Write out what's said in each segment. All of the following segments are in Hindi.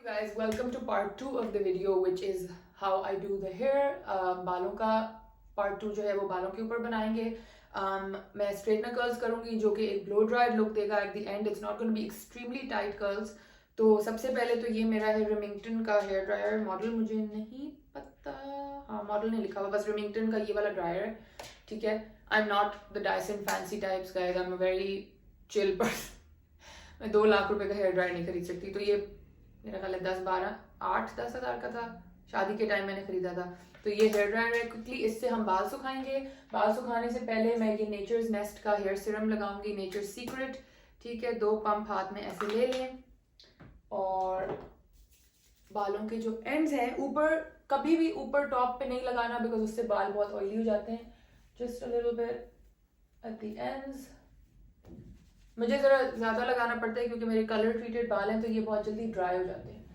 guys, welcome to part 2 of the video which is how I do the hair. बालों का part 2 जो है वो बालों के ऊपर बनाएंगे. मैं straightener curls करूँगी जो कि एक blow dried look देगा at the end. It's not going to be extremely tight curls. तो सबसे पहले तो ये मेरा है Remington का hair dryer. मॉडल मुझे नहीं पता, हाँ मॉडल नहीं लिखा हुआ, बस Remington का ये वाला dryer है, ठीक है. I'm not the Dyson fancy types guys. I'm a very chill person. मैं 2 लाख रुपए का हेयर ड्रायर नहीं खरीद सकती. तो ये मेरा ख्याल है 10 हज़ार का था. शादी के टाइम मैंने खरीदा था. तो ये हेयर ड्रायर है. क्विकली इससे हम बाल सुखाएंगे. बाल सुखाने से पहले मैं ये नेचर्स नेस्ट का हेयर सीरम लगाऊंगी, नेचर सीक्रेट, ठीक है. 2 पंप हाथ में ऐसे ले लें और बालों के जो एंड्स हैं ऊपर, कभी भी ऊपर टॉप पे नहीं लगाना बिकॉज उससे बाल बहुत ऑयली हो जाते हैं. Just a little bit at the ends. मुझे ज़रा ज़्यादा लगाना पड़ता है क्योंकि मेरे कलर ट्रीटेड बाल हैं तो ये बहुत जल्दी ड्राई हो जाते हैं.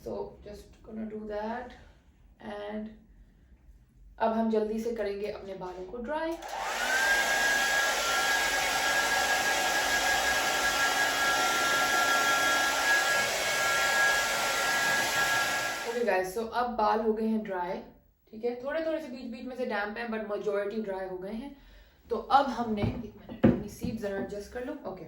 So just gonna do that. And अब हम जल्दी से करेंगे अपने बालों को ड्राई. ओके गाइस, सो अब बाल हो गए हैं ड्राई, ठीक है. थोड़े थोड़े से बीच बीच में से डैम्प हैं बट मेजॉरिटी ड्राई हो गए हैं. तो अब हमने, एक मिनट अपनी सीट ज़रा एडजस्ट कर लूँ. ओके,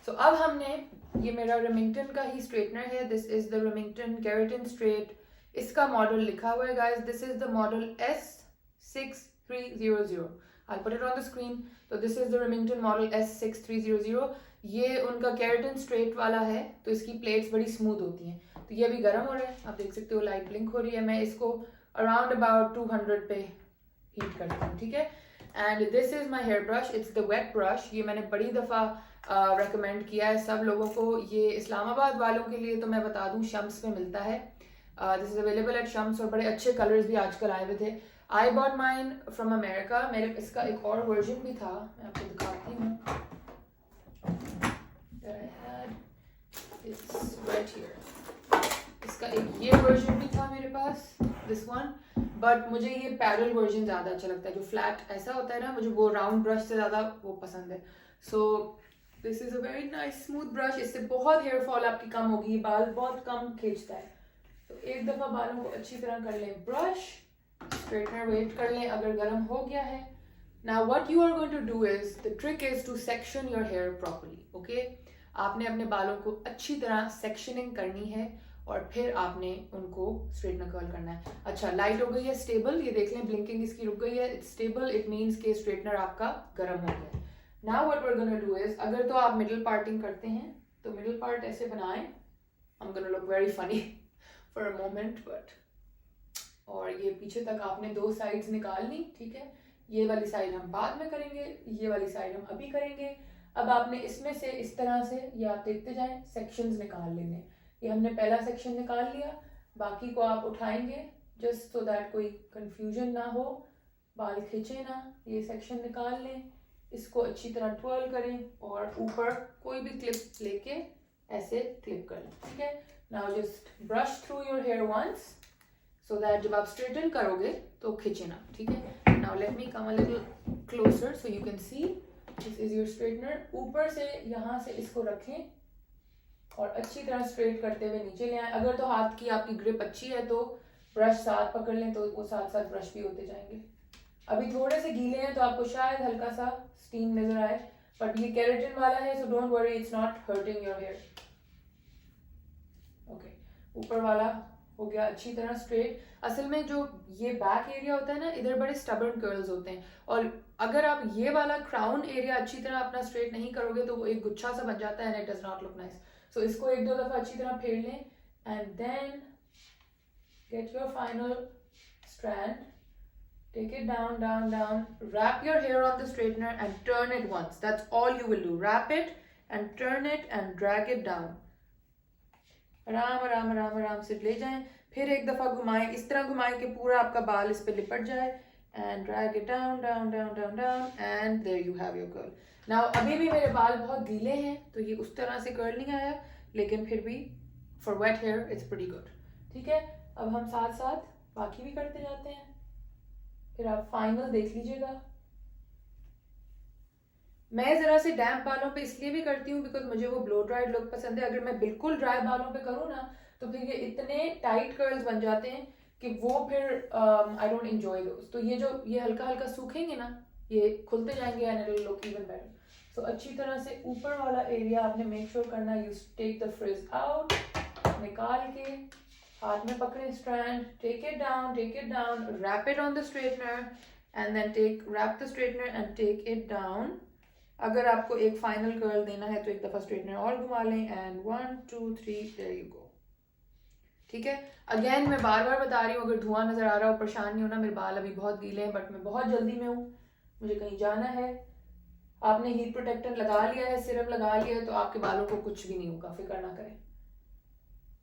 सो अब हमने, ये मेरा रेमिंगटन का ही स्ट्रेटनर है. This is the Remington keratin straight. इसका मॉडल लिखा हुआ है guys. This is the model S6300. I put it on the screen. तो this is the Remington model S6300. ये उनका केराटिन स्ट्रेट वाला है तो इसकी प्लेट्स बड़ी स्मूथ होती हैं. तो ये अभी गर्म हो रहा है, आप देख सकते हो लाइट ब्लिंक हो रही है. मैं इसको अराउंड अबाउट 200 पे हीट करती हूँ, ठीक है. And this is my hair brush. It's the wet brush. ये मैंने बड़ी दफ़ा रेकमेंड किया है सब लोगों को. ये इस्लामाबाद वालों के लिए तो मैं बता दूं शम्स में मिलता है. This is available at Shams और बड़े अच्छे कलर्स भी आजकल आए हुए थे. I bought mine from America. मेरे इसका एक और वर्जन भी था, मैं आपको दिखाती हूँ. इसका एक ये वर्जन भी था मेरे पास, दिस वन. बट मुझे ये पैडल वर्जन ज़्यादा अच्छा लगता है. जो फ्लैट ऐसा होता है ना, मुझे वो राउंड ब्रश से ज़्यादा वो पसंद है. So this is a very nice smooth brush. इससे बहुत हेयर फॉल आपकी कम होगी. बाल बहुत कम खींचता है. तो एक दफ़ा बालों को अच्छी तरह कर लें ब्रश. स्ट्रेटनर वेट कर लें अगर गर्म हो गया है. Now what you are going to do is, the trick is to section your hair properly. Okay, आपने अपने बालों को अच्छी तरह सेक्शनिंग करनी है और फिर आपने उनको स्ट्रेटनर कर्ल करना है. अच्छा, लाइट हो गई है स्टेबल. ये देख लें ब्लिंकिंग इसकी रुक गई है. It's stable. इट मीन्स के स्ट्रेटनर आपका गर्म हो गया है. Now what we are gonna do is, अगर तो आप मिडिल पार्टिंग करते हैं तो मिडिल पार्ट ऐसे बनाएं. I am gonna look very funny for a moment but. और ये पीछे तक आपने 2 साइड्स निकाल ली, ठीक है. ये वाली साइड हम बाद में करेंगे, ये वाली साइड हम अभी करेंगे. अब आपने इसमें से इस तरह से, ये आप देखते जाएं, सेक्शंस निकाल लेने. ये हमने पहला सेक्शन निकाल लिया. बाकी को आप उठाएंगे जस्ट सो दैट कोई कंफ्यूजन ना हो, बाल खींचे ना. ये सेक्शन निकाल लें, इसको अच्छी तरह ट्विर्ल करें और ऊपर कोई भी क्लिप लेके ऐसे क्लिप कर लें, ठीक है. Now just brush through your hair once so that जब आप स्ट्रेटन करोगे तो खींचे ना, ठीक है. Now let me come a little closer so you can see. This is your straightener. ऊपर से यहाँ से इसको रखें और अच्छी तरह स्ट्रेट करते हुए नीचे ले आए. अगर तो हाथ की आपकी ग्रिप अच्छी है तो ब्रश साथ पकड़ लें तो वो साथ साथ ब्रश भी होते जाएंगे. अभी थोड़े से गीले हैं तो आपको शायद हल्का सा स्टीम नजर आए बट ये केराटिन वाला है so don't worry, it's not hurting your hair. Okay, ऊपर वाला हो गया अच्छी तरह स्ट्रेट. असल में जो ये बैक एरिया होता है ना, इधर बड़े स्टबर्न कर्ल्स होते हैं और अगर आप ये वाला क्राउन एरिया अच्छी तरह अपना स्ट्रेट नहीं करोगे तो वो एक गुच्छा सा बन जाता है and it does not look nice. So इसको 1-2 दफा अच्छी तरह फेर लें and then get your final strand. Take it down, down, down. Wrap your hair on the straightener and turn it once. That's all you will do. Wrap it and turn it and drag it down. आराम आराम आराम आराम से ले जाएं. फिर एक दफ़ा घुमाएं, इस तरह घुमाएं कि पूरा आपका बाल इस पे लिपट जाए. And drag it down, down, down, down, down. And there you have your curl. Now अभी भी मेरे बाल बहुत गीले हैं तो ये उस तरह से कर्ल नहीं आया, लेकिन फिर भी for wet hair it's pretty good. ठीक है. अब हम साथ साथ बाकी भी करते जाते हैं, फिर आप फाइनल देख लीजिएगा. मैं ज़रा से डैम्प बालों पे इसलिए भी करती हूँ बिकॉज मुझे वो ब्लो ड्राइड लुक पसंद है. अगर मैं बिल्कुल ड्राई बालों पे करूँ ना तो फिर ये इतने टाइट कर्ल्स बन जाते हैं कि वो फिर आई डोंट एंजॉय दोस। तो ये हल्का हल्का सूखेंगे ना, ये खुलते जाएंगे and it will look even better. So अच्छी तरह से ऊपर वाला एरिया आपने मेक श्योर करना, you take the frizz out, निकाल के हाथ में पकड़े strand, take it down, wrap it on the straightener and then wrap the straightener and take it down. अगर आपको एक फाइनल कर्ल देना है तो एक दफा स्ट्रेटनर और घुमा लें एंड 1 2 3 देयर यू गो। ठीक है, अगेन मैं बार बार बता रही हूँ, अगर धुआं नजर आ रहा हो परेशान नहीं होना, मेरे बाल अभी बहुत गीले हैं बट मैं बहुत जल्दी में हूँ, मुझे कहीं जाना है। आपने हीट प्रोटेक्टर लगा लिया है, सिरम लगा लिया है, तो आपके बालों को कुछ भी नहीं होगा, फिक्र ना करें।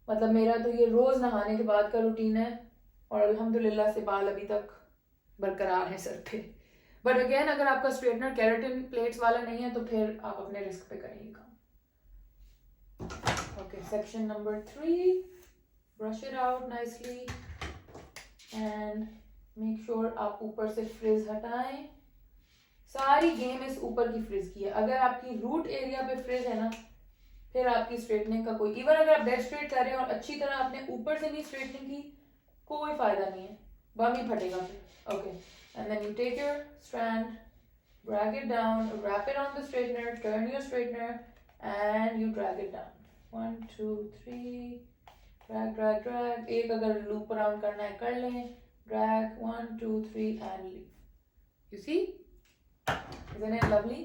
मतलब मेरा तो ये रोज नहाने के बाद का रूटीन है और अल्हम्दुलिल्लाह से बाल अभी तक बरकरार है सर पे। बट अगेन अगर आपका स्ट्रेटनर केराटिन प्लेट्स वाला नहीं है तो फिर आप अपने रिस्क पे करें ये काम। Okay, section number 3, brush it out nicely and make sure आप ऊपर से फ्रिज हटाएं। सारी गेम इस ऊपर की फ्रिज की है। अगर आपकी रूट एरिया पे फ्रिज है ना, फिर आपकी स्ट्रेटनिंग का कोई, इवन अगर आप डेड स्ट्रेट कर रहे हैं और अच्छी तरह आपने ऊपर से नहीं स्ट्रेटनिंग की, कोई फायदा नहीं है, बम ही फटेगा फिर। Okay, and then you take your strand, drag it down, wrap it on the straightener, turn your straightener and you drag it down. 1 2 3 drag. एक अगर loop around करना है कर लें, drag 1 2 3 and leave. You see? Isn't it lovely?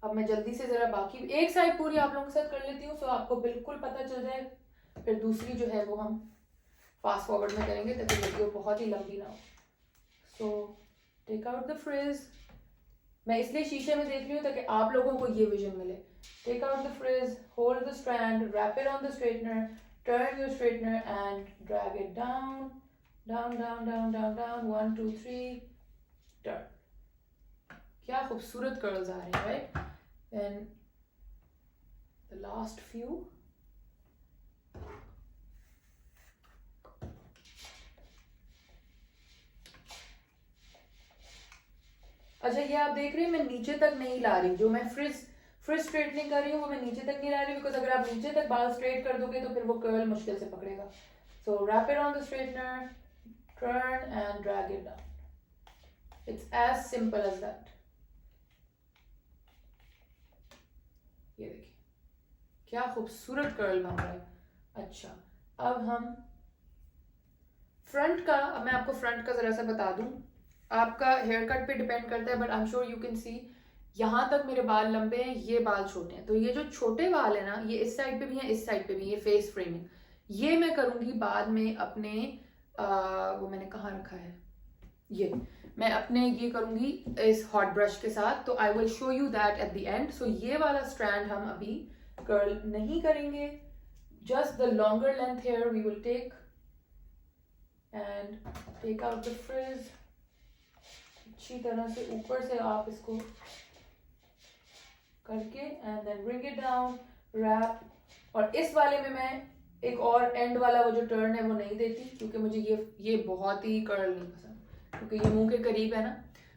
अब मैं जल्दी से जरा बाकी एक साइड पूरी आप लोगों के साथ कर लेती हूँ, तो आपको बिल्कुल पता चल जाए। फिर दूसरी जो है वो हम फास्ट फॉरवर्ड में करेंगे ताकि वीडियो बहुत ही लंबी ना हो। So take out the frizz. मैं इसलिए शीशे में देख रही हूँ ताकि आप लोगों को ये विजन मिले। Take out the frizz, hold the strand, wrap it on the straightener, turn your straightener and drag it down 1 2 3 turn. क्या खूबसूरत कर्ल्स आ रहे हैं, right? Then the last few. अच्छा, ये आप देख रहे हैं मैं नीचे तक नहीं ला रही, जो मैं फ्रिज स्ट्रेटनिंग कर रही हूँ वो मैं नीचे तक नहीं ला रही, बिकॉज अगर आप नीचे तक बाल स्ट्रेट कर दोगे तो फिर वो कर्ल मुश्किल से पकड़ेगा। So wrap it on the straightener, turn and drag it down. It's as simple as that. ये देखिए क्या खूबसूरत कर्ल बन रहा है। अच्छा, अब हम फ्रंट का, अब मैं आपको फ्रंट का जरा सा बता दूं। आपका हेयर कट पे डिपेंड करता है, but I am sure you can सी यहाँ तक मेरे बाल लंबे हैं, ये बाल छोटे हैं। तो ये जो छोटे बाल है ना, ये इस साइड पे भी है, इस साइड पे भी, ये फेस फ्रेमिंग, ये मैं करूंगी बाद में अपने वो मैंने कहाँ रखा है, ये मैं अपने ये करूंगी इस हॉट ब्रश के साथ। तो I will show you that at the end. So ये वाला स्ट्रैंड हम अभी कर्ल नहीं करेंगे, just the longer length hair we will take and take out the frizz. अच्छी तरह से ऊपर से आप इसको करके and then bring it down, wrap. और इस वाले में मैं एक और एंड वाला वो जो टर्न है वो नहीं देती, क्योंकि मुझे ये बहुत ही कर्ल नहीं पसंद, क्योंकि ये मुंह के करीब है ना।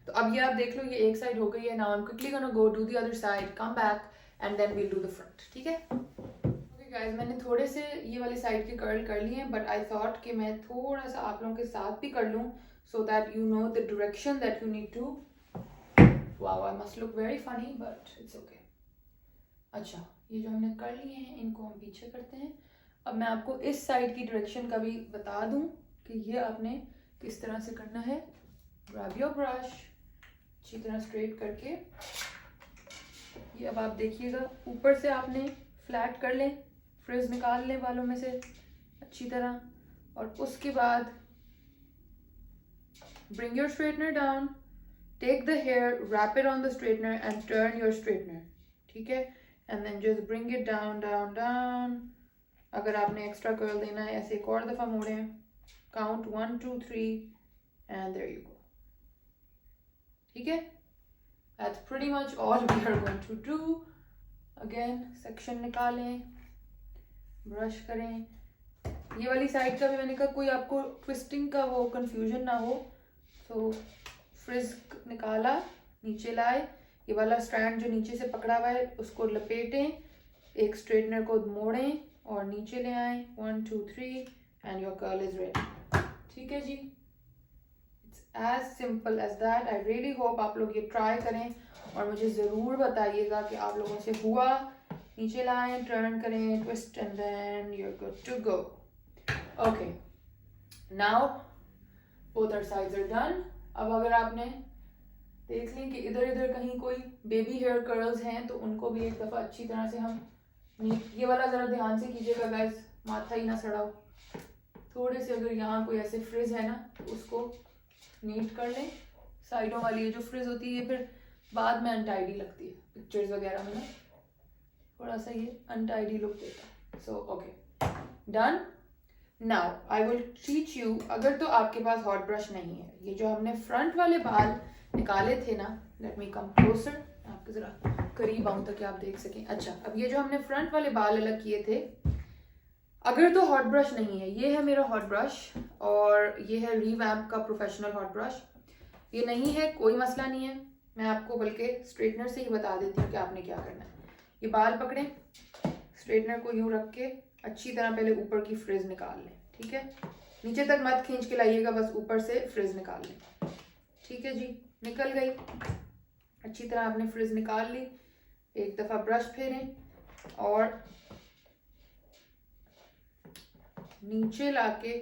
तो अब ये आप देख लो, ये एक साइड हो गई है। Now I am quickly gonna go do the other side, come back and then we'll do the front. ठीक है ओके गाइस, मैंने थोड़े से ये वाली साइड के कर्ल कर लिए हैं, बट आई थॉट कि मैं थोड़ा सा आप लोगों के साथ भी कर लूँ, so that you know the direction that you need to. Wow, I must look very funny, but it's okay. अच्छा, ये जो हमने कर लिए हैं इनको हम पीछे करते हैं। अब मैं आपको इस साइड की डायरेक्शन का भी बता दूं कि ये आपने किस तरह से करना है। ग्रैब योर ब्रश, अच्छी तरह स्ट्रेट करके ये अब आप देखिएगा, ऊपर से आपने फ्लैट कर लें, फ्रिज निकाल लें बालों में से अच्छी तरह, और उसके बाद bring your straightener down, take the hair, wrap it on the straightener and turn your straightener. ठीक है, and then just bring it down. अगर आपने extra curl देना है ऐसे एक और दफा मोड़ें, count 1 2 3 and there you go. ठीक है, that's pretty much all we are going to do. Again section निकालें, brush करें। ये वाली साइड का भी मैंने कहा कोई आपको ट्विस्टिंग का वो कंफ्यूजन ना हो, तो फ्रिज निकाला, नीचे लाए, ये वाला स्ट्रैंड जो नीचे से पकड़ा हुआ है उसको लपेटें, एक स्ट्रेटनर को मोड़ें और नीचे ले आए, 1 2 3 and your curl is ready. ठीक है जी, it's as simple as that. I really hope आप लोग ये ट्राई करें और मुझे ज़रूर बताइएगा कि आप लोगों से हुआ। नीचे लाएं, टर्न करें, twist and then you are good to go. Okay, now both our sides are done. अब अगर आपने देख ली कि इधर इधर कहीं कोई बेबी हेयर कर्ल्स हैं तो उनको भी एक दफ़ा अच्छी तरह से हम ये वाला ज़रा ध्यान से कीजिएगा गाइस, माथा ही ना सड़ाओ। थोड़े से अगर यहाँ कोई ऐसे फ्रिज है ना तो उसको नीट कर लें। साइडों वाली ये जो फ्रिज होती है फिर बाद में अनटाइडी लगती है, पिक्चर्स वगैरह में ना थोड़ा सा ये अनटाइडी लुक देता है। So okay, done. Now I will teach you, अगर तो आपके पास हॉट ब्रश नहीं है, ये जो हमने फ्रंट वाले बाल निकाले थे ना, लेट मी कम क्लोजर, आपके जरा करीब आऊं ताकि आप देख सकें। अच्छा, अब ये जो हमने फ्रंट वाले बाल अलग किए थे, अगर तो हॉट ब्रश नहीं है, ये है मेरा हॉट ब्रश और ये है रीवैम्प का प्रोफेशनल हॉट ब्रश। ये नहीं है कोई मसला नहीं है, मैं आपको बल्कि स्ट्रेटनर से ही बता देती हूँ कि आपने क्या करना है। ये बाल पकड़ें, स्ट्रेटनर को यूं रख के अच्छी तरह पहले ऊपर की फ्रिज निकाल लें। ठीक है, नीचे तक मत खींच के लाइएगा, बस ऊपर से फ्रिज निकाल लें। ठीक है जी, निकल गई अच्छी तरह, आपने फ्रिज निकाल ली। एक दफा ब्रश फेरें और नीचे लाके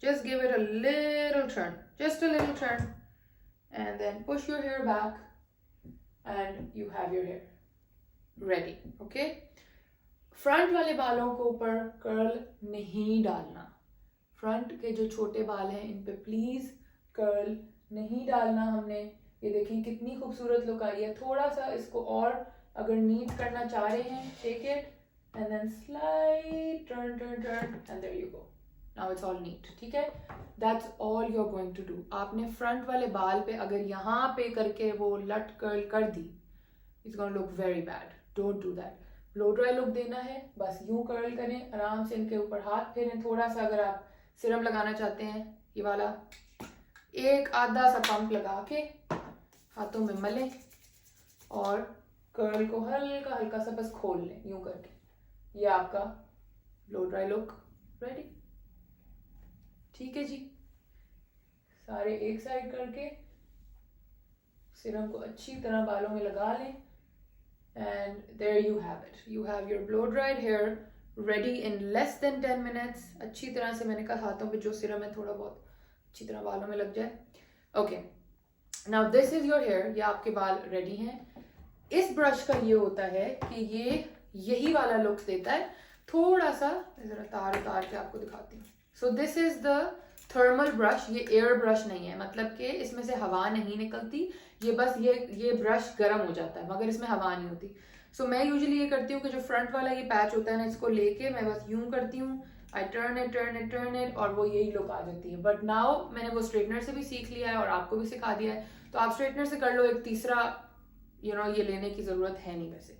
just give it a little turn, just a little turn, and then push your hair back and you have your hair ready. Okay, front वाले बालों को ऊपर कर्ल नहीं डालना। फ्रंट के जो छोटे बाल हैं इन पे प्लीज कर्ल नहीं डालना हमने। ये देखिए कितनी खूबसूरत लुक आई है। थोड़ा सा इसको और अगर नीट करना चाह रहे हैं, take it and then slide, turn turn turn and there you go, now it's all neat. ठीक है, that's all you are going to do. आपने फ्रंट वाले बाल पे अगर यहाँ पे करके वो लट कर्ल कर दी, it's gonna look very bad, don't do that. Blow dry look देना है, बस यूं कर्ल करें, आराम से इनके ऊपर हाथ फेरें। थोड़ा सा अगर आप सिरम लगाना चाहते हैं, ये वाला एक आधा सा पंप लगा के हाथों में मलें और कर्ल को हल्का हल्का सा बस खोल लें यूं करके। ये आपका ब्लो ड्राई लुक रेडी। ठीक है जी, सारे एक साइड करके सिरम को अच्छी तरह बालों में लगा लें and there you have it, you have your blow dried hair ready in less than 10 minutes। अच्छी तरह से मैंने कहा हाथों पे जो सिरम है थोड़ा बहुत अच्छी तरह बालों में लग जाए। Okay, now this is your hair, ये आपके बाल रेडी हैं। इस ब्रश का ये होता है कि ये यही वाला लुक देता है। थोड़ा सा जरा तार उतार के आपको दिखाती हूँ। So this is the thermal brush, ये एयर ब्रश नहीं है, मतलब कि इसमें से हवा नहीं निकलती, ये बस ये ब्रश गर्म हो जाता है मगर इसमें हवा नहीं होती। सो मैं यूजुअली ये करती हूँ कि जो फ्रंट वाला ये पैच होता है ना, इसको लेके मैं बस यूं करती हूँ, I turn it turn it turn it और वो यही लुक आ जाती है। बट नाउ मैंने वो स्ट्रेटनर से भी सीख लिया है और आपको भी सिखा दिया है, तो आप स्ट्रेटनर से कर लो। एक तीसरा ये लेने की जरूरत है नहीं वैसे।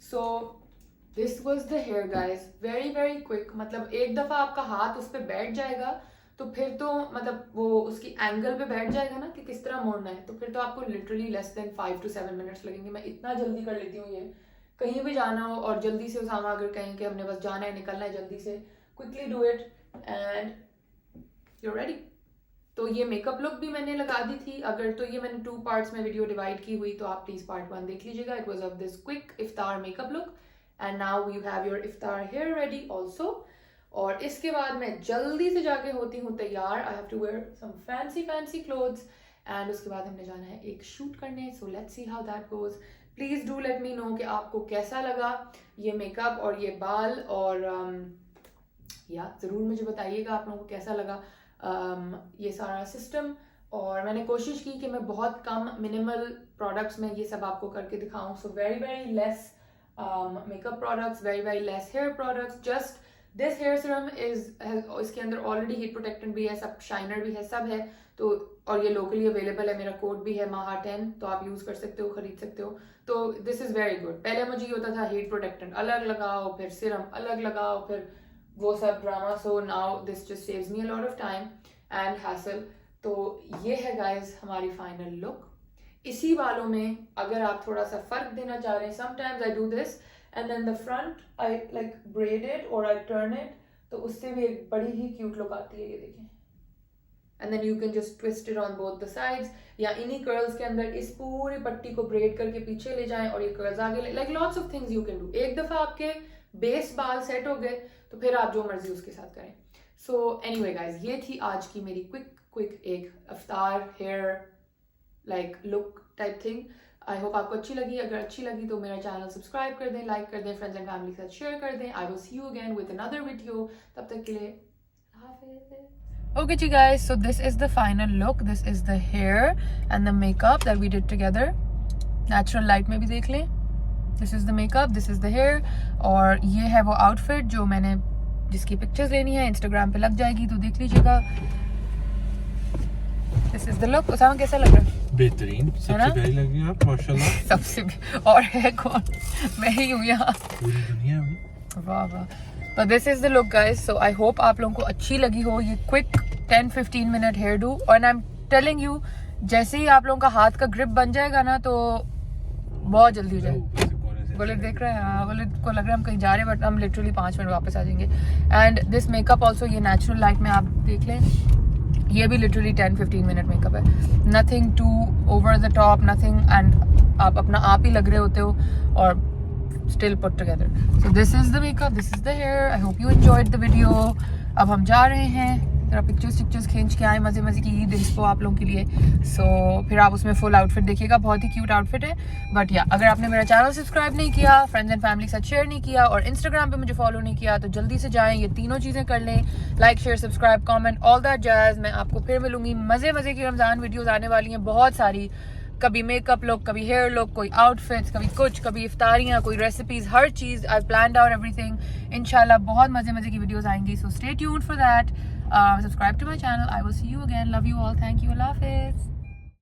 So this was the hair guys, very very quick. मतलब एक दफा आपका हाथ उस पर बैठ जाएगा तो फिर तो मतलब वो उसकी एंगल पे बैठ जाएगा ना कि किस तरह मोड़ना है, तो फिर तो आपको literally less than 5 to 7 minutes लगेंगे। मैं इतना जल्दी कर लेती हूँ ये, कहीं भी जाना हो और जल्दी से उसामा अगर कहें कि हमने बस जाना है निकलना है जल्दी से, quickly do it and you are ready. तो ये मेकअप लुक भी मैंने लगा दी थी। अगर तो ये मैंने 2 पार्ट्स में वीडियो डिवाइड की हुई, तो आप प्लीज पार्ट 1 देख लीजिएगा। It was of this quick iftar makeup look and now you have your iftar hair ready also. और इसके बाद मैं जल्दी से जाके होती हूँ तैयार। I have to wear some fancy clothes and उसके बाद हमने जाना है एक शूट करने। So let's see how that goes. Please do let me know कि आपको कैसा लगा ये मेकअप और ये बाल, और या ज़रूर मुझे बताइएगा आप लोगों को कैसा लगा ये सारा सिस्टम। और मैंने कोशिश की कि मैं बहुत कम मिनिमल प्रोडक्ट्स में ये सब आपको करके दिखाऊं। So very very less makeup products, very very less hair products, just this hair serum इसके अंदर ऑलरेडी हीट प्रोटेक्टेंट भी है, सब शाइनर भी है, सब है। तो और ये लोकली अवेलेबल है, मेरा कोड भी है MAHA10, तो आप यूज कर सकते हो, खरीद सकते हो। तो दिस इज वेरी गुड। पहले मुझे ये होता था हीट प्रोटेक्टेंट अलग लगाओ, फिर सीरम अलग लगाओ, फिर वो सब drama. So now this just saves me a lot of time and hassle. तो ये है गाइज हमारी फाइनल लुक। इसी बालों में अगर आप थोड़ा सा फर्क देना चाह रहे हैं, sometimes I do this and then the front I like braid it और आई टर्न इट, तो उससे भी एक बड़ी ही क्यूट लुक आती है, ये देखें. And then you can just twist it on both the sides, या इन्हीं कर्ल्स के अंदर इस पूरी पट्टी को ब्रेड करके पीछे ले जाएं और ये कर्ल्स आगे ले, like lots of things you can do. एक दफा आपके बेस बाल सेट हो गए तो फिर आप जो मर्जी उसके साथ करें. सो एनीवे गाइज, ये थी आज की मेरी क्विक एक अफ्तार hair like look type thing. I hope आपको अच्छी लगी. अगर अच्छी लगी तो मेरा चैनल सब्सक्राइब कर दें, लाइक कर दें, फ्रेंड्स एंड फैमिली के साथ शेयर कर दें. आई will see you again with another video. तब तक के लिए हाफिज़. Okay ji guys, so this is the final look. This is the hair and the makeup that we did together. Natural light में भी देख लें. This is the makeup, this is the hair. और ये है वो outfit जो मैंने जिसकी पिक्चर्स लेनी है, Instagram पे लग जाएगी तो देख लीजिएगा. This is the look. Usama कैसा लग रहा है? बेहतरीन, सबसे प्यारी लगी आप माशाल्लाह. सबसे और है कौन? मैं ही हूँ यहाँ. पूरी दुनिया में. वाह वाह. तो this is the look guys. So I hope आप लोगों को अच्छी लगी हो ये क्विक 10-15 मिनट हेयर डू. और आई एम टेलिंग यू, जैसे ही आप लोगों का हाथ का ग्रिप बन जाएगा ना तो बहुत जल्दी हो जाए. बुलेट देख रहे हैं? हाँ, बुलेट को लग रहा है हम कहीं जा रहे हैं, बट हम लिटरली 5 मिनट वापस आ जाएंगे. एंड दिस मेकअप ऑल्सो, ये नेचुरल लाइट में आप देख लें, ये भी लिटरली 10-15 मिनट मेकअप है. Nothing to over the top, nothing, and आप अपना आप ही लग रहे होते हो और still put together. So this is the makeup, this is the hair. I hope you enjoyed the video. अब हम जा रहे हैं, जरा पिक्चर्स खींच के आए मज़े की ईद इंस्पो आप लोगों के लिए. फिर आप उसमें फुल आउटफिट देखिएगा, बहुत ही क्यूट आउटफिट है. बट या अगर आपने मेरा चैनल सब्सक्राइब नहीं किया, फ्रेंड्स एंड फैमिली के साथ शेयर नहीं किया और इंस्टाग्राम पे मुझे फॉलो नहीं किया तो जल्दी से जाएं, ये तीनों चीज़ें कर लें. Like, share, subscribe, comment, all that jazz. मैं आपको फिर मिलूंगी. मज़े की रमज़ान वीडियोज़ आने वाली हैं बहुत सारी. कभी मेकअप लुक, कभी हेयर लुक, कोई आउटफिट्स, कभी कुछ, कभी इफ्तारियाँ, कोई रेसिपीज, हर चीज़. I planned out everything. इंशाल्लाह बहुत मज़े की वीडियोस आएंगी. So stay tuned for that. Subscribe to my channel. I will see you again. Love you all. Thank you. अल्लाह हाफिज़.